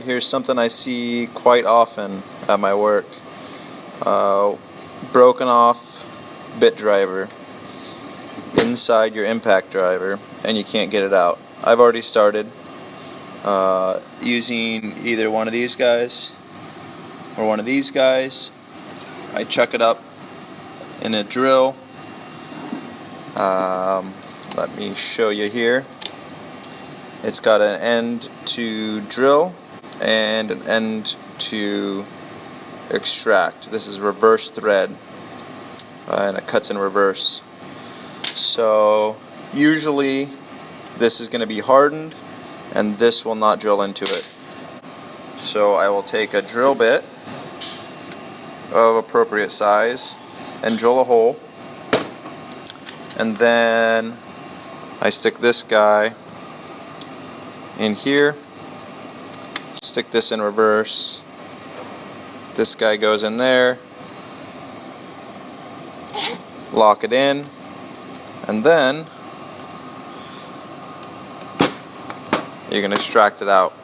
here's something I see quite often at my work. Broken off bit driver inside your impact driver, and you can't get it out. I've already started using either one of these guys or one of these guys. I chuck it up in a drill. Let me show you here. It's got an end to drill and an end to extract. This is reverse thread, and it cuts in reverse. So usually this is going to be hardened and this will not drill into it. So I will take a drill bit of appropriate size and drill a hole, and then I stick this guy in here, stick this in reverse, this guy goes in there, lock it in, and then you can extract it out.